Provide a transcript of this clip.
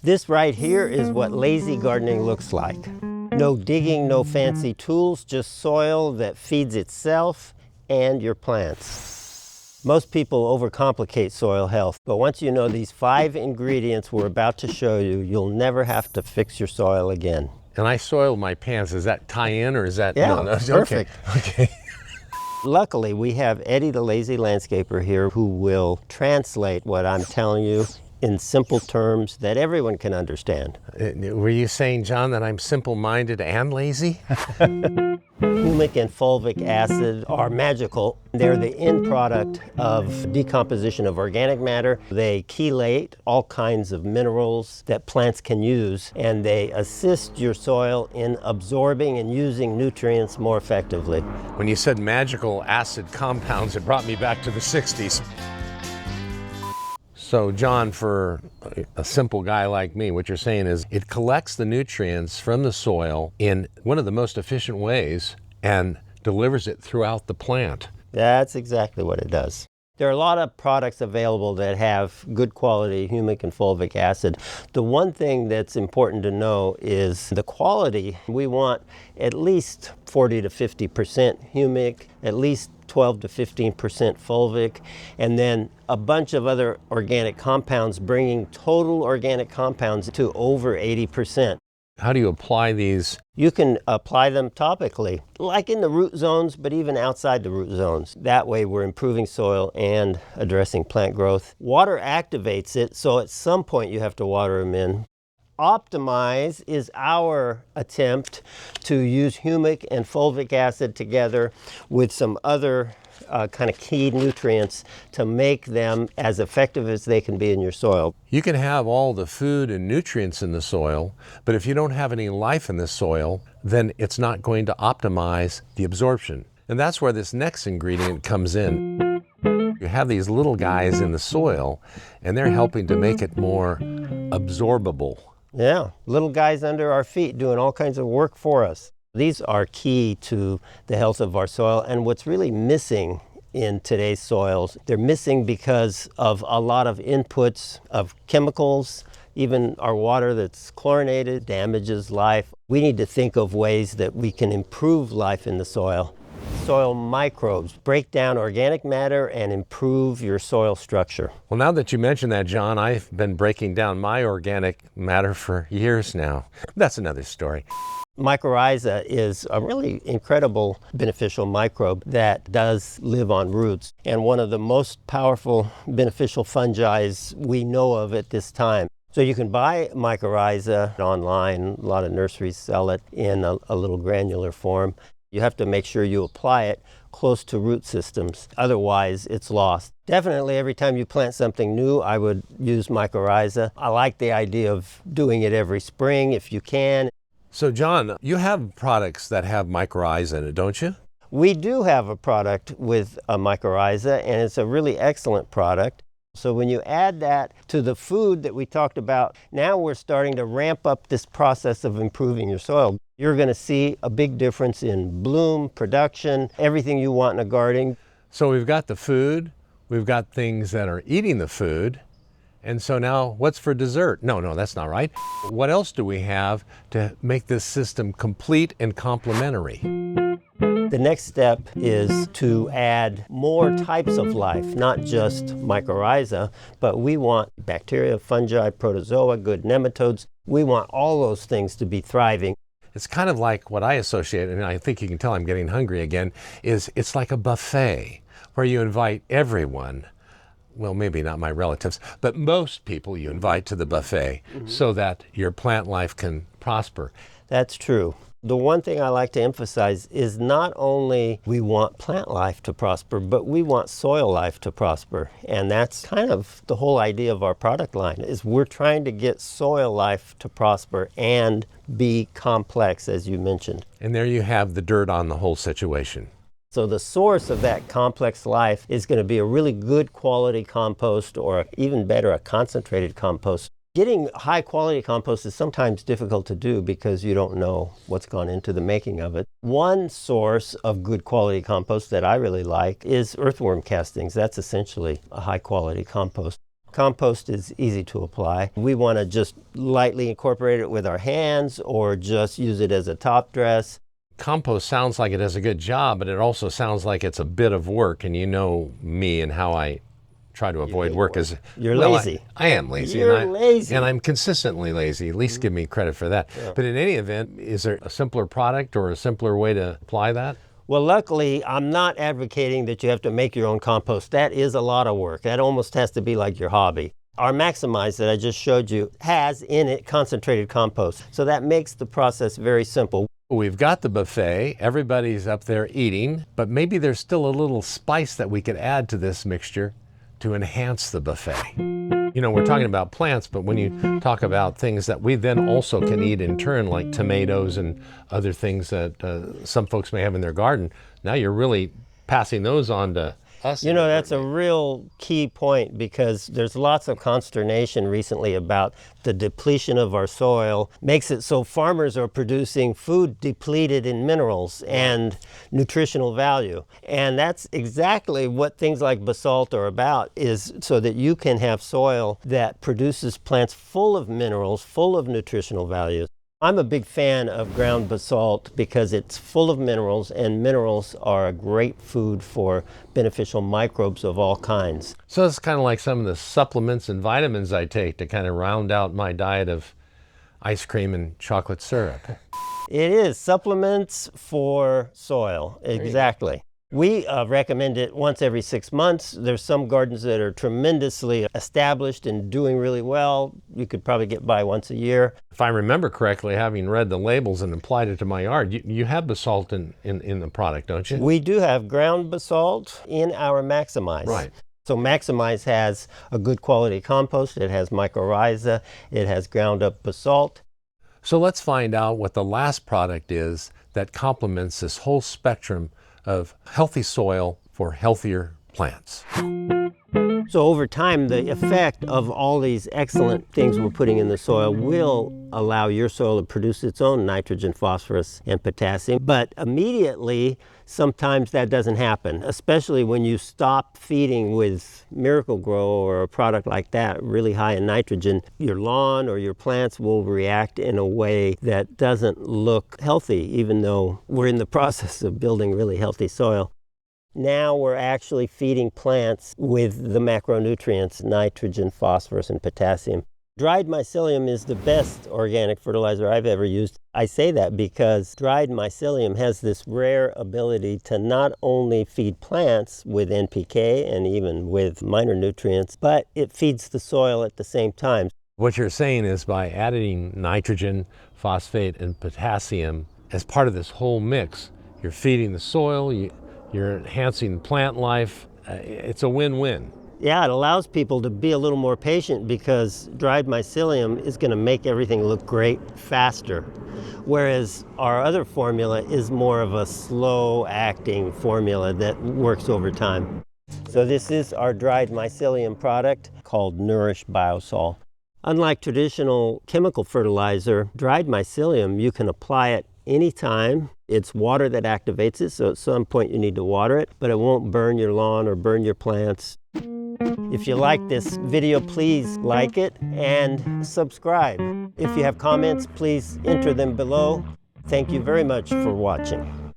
This right here is what lazy gardening looks like. No digging, no fancy tools, just soil that feeds itself and your plants. Most people overcomplicate soil health, but once you know these 5 ingredients we're about to show you, you'll never have to fix your soil again. And I soil my plants. Is that tie-in or is that? Yeah, no, perfect. Okay. Luckily, we have Eddie the Lazy Landscaper here who will translate what I'm telling you in simple terms that everyone can understand. Were you saying, John, that I'm simple-minded and lazy? Humic and fulvic acid are magical. They're the end product of decomposition of organic matter. They chelate all kinds of minerals that plants can use, and they assist your soil in absorbing and using nutrients more effectively. When you said magical acid compounds, it brought me back to the 60s. So, John, for a simple guy like me, what you're saying is it collects the nutrients from the soil in one of the most efficient ways and delivers it throughout the plant. That's exactly what it does. There are a lot of products available that have good quality humic and fulvic acid. The one thing that's important to know is the quality. We want at least 40 to 50% humic, at least 12 to 15% fulvic, and then a bunch of other organic compounds, bringing total organic compounds to over 80%. How do you apply these? You can apply them topically, like in the root zones, but even outside the root zones. That way we're improving soil and addressing plant growth. Water activates it, so at some point you have to water them in. Optimize is our attempt to use humic and fulvic acid together with some other kind of key nutrients to make them as effective as they can be in your soil. You can have all the food and nutrients in the soil, but if you don't have any life in the soil, then it's not going to optimize the absorption. And that's where this next ingredient comes in. You have these little guys in the soil, and they're helping to make it more absorbable. Yeah, little guys under our feet doing all kinds of work for us. These are key to the health of our soil, and what's really missing in today's soils, they're missing because of a lot of inputs of chemicals. Even our water that's chlorinated damages life. We need to think of ways that we can improve life in the soil. Soil microbes break down organic matter and improve your soil structure. Well, now that you mention that, John, I've been breaking down my organic matter for years now. That's another story. Mycorrhiza is a really incredible beneficial microbe that does live on roots, and one of the most powerful beneficial fungi we know of at this time. So you can buy mycorrhiza online. A lot of nurseries sell it in a little granular form. You have to make sure you apply it close to root systems, otherwise it's lost. Definitely every time you plant something new, I would use mycorrhiza. I like the idea of doing it every spring if you can. So, John, you have products that have mycorrhiza in it, don't you? We do have a product with a mycorrhiza, and it's a really excellent product. So when you add that to the food that we talked about, now we're starting to ramp up this process of improving your soil. You're going to see a big difference in bloom, production, everything you want in a garden. So we've got the food, we've got things that are eating the food, and so now what's for dessert? No, that's not right. What else do we have to make this system complete and complementary? The next step is to add more types of life, not just mycorrhiza, but we want bacteria, fungi, protozoa, good nematodes. We want all those things to be thriving. It's kind of like what I associate, and I think you can tell I'm getting hungry again, is it's like a buffet where you invite everyone. Well, maybe not my relatives, but most people you invite to the buffet so that your plant life can prosper. That's true. The one thing I like to emphasize is not only we want plant life to prosper, but we want soil life to prosper. And that's kind of the whole idea of our product line, is we're trying to get soil life to prosper and be complex, as you mentioned. And there you have the dirt on the whole situation. So the source of that complex life is going to be a really good quality compost, or even better, a concentrated compost. Getting high quality compost is sometimes difficult to do because you don't know what's gone into the making of it. One source of good quality compost that I really like is earthworm castings. That's essentially a high quality compost. Compost is easy to apply. We want to just lightly incorporate it with our hands or just use it as a top dress. Compost sounds like it does a good job, but it also sounds like it's a bit of work, and you know me and how I try to avoid work. You're lazy. I am lazy. You're lazy. And I'm consistently lazy. At least give me credit for that. Yeah. But in any event, is there a simpler product or a simpler way to apply that? Well, luckily, I'm not advocating that you have to make your own compost. That is a lot of work. That almost has to be like your hobby. Our Maximize that I just showed you has in it concentrated compost. So that makes the process very simple. We've got the buffet, everybody's up there eating, but maybe there's still a little spice that we could add to this mixture to enhance the buffet. You know, we're talking about plants, but when you talk about things that we then also can eat in turn, like tomatoes and other things that some folks may have in their garden, now you're really passing those on to us. You know, that's a real key point, because there's lots of consternation recently about the depletion of our soil. Makes it so farmers are producing food depleted in minerals and nutritional value. And that's exactly what things like Basalt are about, is so that you can have soil that produces plants full of minerals, full of nutritional values. I'm a big fan of ground basalt because it's full of minerals, and minerals are a great food for beneficial microbes of all kinds. So it's kind of like some of the supplements and vitamins I take to kind of round out my diet of ice cream and chocolate syrup. It is supplements for soil, exactly. We recommend it once every 6 months. There's some gardens that are tremendously established and doing really well. You could probably get by once a year. If I remember correctly, having read the labels and applied it to my yard, you have basalt in the product, don't you? We do have ground basalt in our Maximize. Right. So Maximize has a good quality compost. It has mycorrhiza. It has ground up basalt. So let's find out what the last product is that complements this whole spectrum of healthy soil for healthier plants. So over time, the effect of all these excellent things we're putting in the soil will allow your soil to produce its own nitrogen, phosphorus, and potassium. But immediately, sometimes that doesn't happen, especially when you stop feeding with Miracle-Gro or a product like that, really high in nitrogen. Your lawn or your plants will react in a way that doesn't look healthy, even though we're in the process of building really healthy soil. Now we're actually feeding plants with the macronutrients, nitrogen, phosphorus, and potassium. Dried mycelium is the best organic fertilizer I've ever used. I say that because dried mycelium has this rare ability to not only feed plants with NPK and even with minor nutrients, but it feeds the soil at the same time. What you're saying is by adding nitrogen, phosphate, and potassium as part of this whole mix, you're feeding the soil, you're enhancing plant life. It's a win-win. Yeah, it allows people to be a little more patient, because dried mycelium is going to make everything look great faster. Whereas our other formula is more of a slow-acting formula that works over time. So this is our dried mycelium product called Nourish Biosol. Unlike traditional chemical fertilizer, dried mycelium, you can apply it anytime. It's water that activates it, so at some point you need to water it, but it won't burn your lawn or burn your plants. If you like this video, please like it and subscribe. If you have comments, please enter them below. Thank you very much for watching.